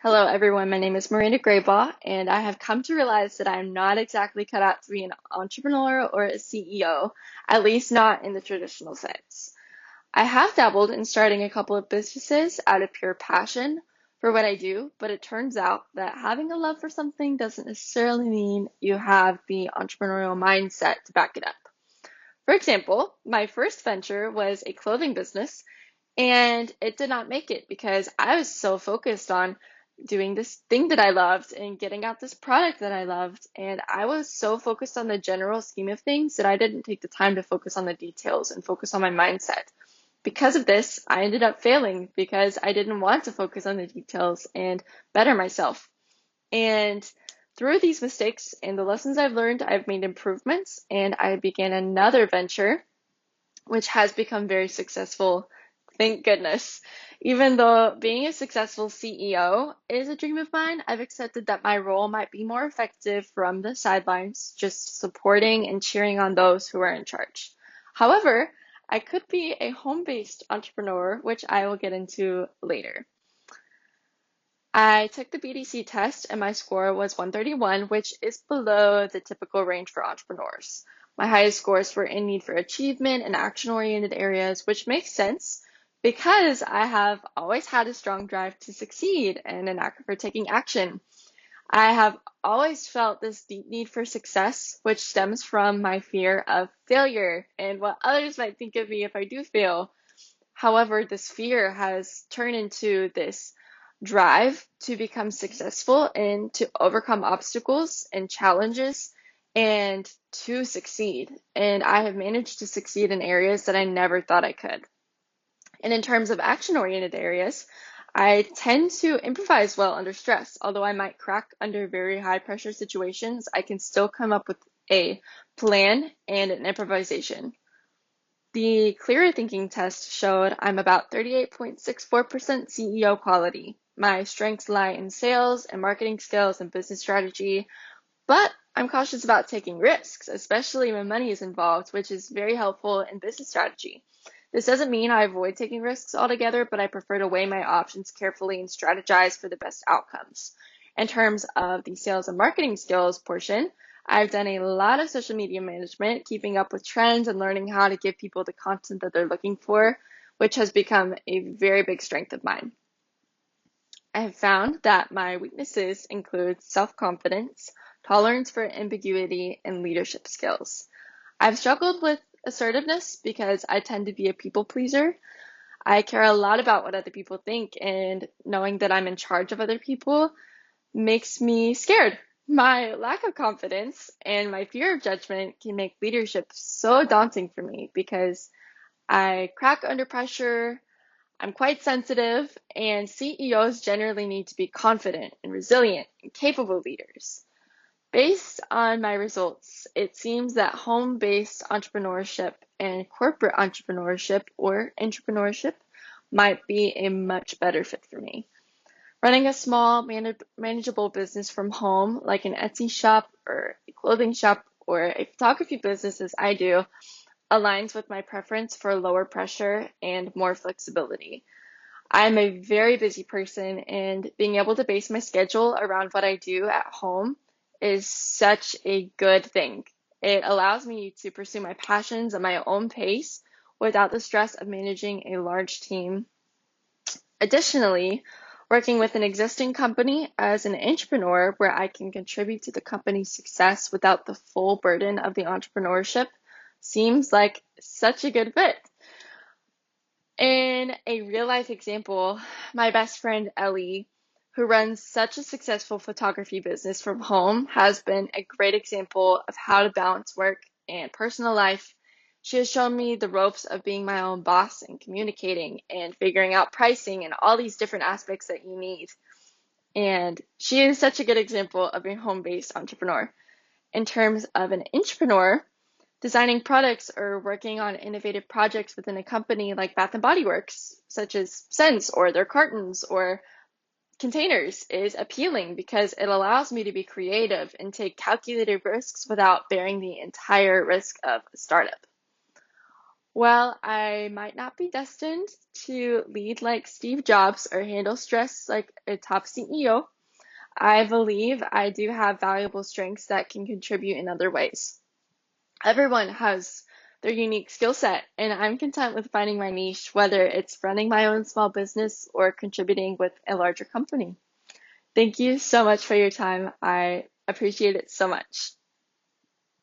Hello, everyone. My name is Miranda Grabau, and I have come to realize that I'm not exactly cut out to be an entrepreneur or a CEO, at least not in the traditional sense. I have dabbled in starting a couple of businesses out of pure passion for what I do, but it turns out that having a love for something doesn't necessarily mean you have the entrepreneurial mindset to back it up. For example, my first venture was a clothing business, and it did not make it because I was so focused on doing this thing that I loved and getting out this product that I loved. And I was so focused on the general scheme of things that I didn't take the time to focus on the details and focus on my mindset. Because of this, I ended up failing because I didn't want to focus on the details and better myself. And through these mistakes and the lessons I've learned, I've made improvements and I began another venture, which has become very successful. Thank goodness. Even though being a successful CEO is a dream of mine, I've accepted that my role might be more effective from the sidelines, just supporting and cheering on those who are in charge. However, I could be a home-based entrepreneur, which I will get into later. I took the BDC test and my score was 131, which is below the typical range for entrepreneurs. My highest scores were in need for achievement and action-oriented areas, which makes sense because I have always had a strong drive to succeed and a knack for taking action. I have always felt this deep need for success, which stems from my fear of failure and what others might think of me if I do fail. However, this fear has turned into this drive to become successful and to overcome obstacles and challenges and to succeed. And I have managed to succeed in areas that I never thought I could. And in terms of action-oriented areas, I tend to improvise well under stress. Although I might crack under very high pressure situations, I can still come up with a plan and an improvisation. The clearer thinking test showed I'm about 38.64% CEO quality. My strengths lie in sales and marketing skills and business strategy, but I'm cautious about taking risks, especially when money is involved, which is very helpful in business strategy. This doesn't mean I avoid taking risks altogether, but I prefer to weigh my options carefully and strategize for the best outcomes. In terms of the sales and marketing skills portion, I've done a lot of social media management, keeping up with trends and learning how to give people the content that they're looking for, which has become a very big strength of mine. I have found that my weaknesses include self-confidence, tolerance for ambiguity, and leadership skills. I've struggled with assertiveness because I tend to be a people pleaser. I care a lot about what other people think, and knowing that I'm in charge of other people makes me scared. My lack of confidence and my fear of judgment can make leadership so daunting for me because I crack under pressure, I'm quite sensitive, and CEOs generally need to be confident and resilient and capable leaders. Based on my results, it seems that home-based entrepreneurship and corporate entrepreneurship or entrepreneurship might be a much better fit for me. Running a small, manageable business from home, like an Etsy shop or a clothing shop or a photography business as I do, aligns with my preference for lower pressure and more flexibility. I'm a very busy person, and being able to base my schedule around what I do at home is such a good thing. It allows me to pursue my passions at my own pace without the stress of managing a large team. Additionally, working with an existing company as an entrepreneur where I can contribute to the company's success without the full burden of the entrepreneurship seems like such a good fit. In a real life example, my best friend Ellie, who runs such a successful photography business from home, has been a great example of how to balance work and personal life. She has shown me the ropes of being my own boss and communicating and figuring out pricing and all these different aspects that you need. And she is such a good example of a home-based entrepreneur. In terms of an entrepreneur, designing products or working on innovative projects within a company like Bath and Body Works, such as scents or their cartons or containers, is appealing because it allows me to be creative and take calculated risks without bearing the entire risk of a startup. Well, I might not be destined to lead like Steve Jobs or handle stress like a top CEO. I believe I do have valuable strengths that can contribute in other ways. Everyone has their unique skill set, and I'm content with finding my niche, whether it's running my own small business or contributing with a larger company. Thank you so much for your time. I appreciate it so much.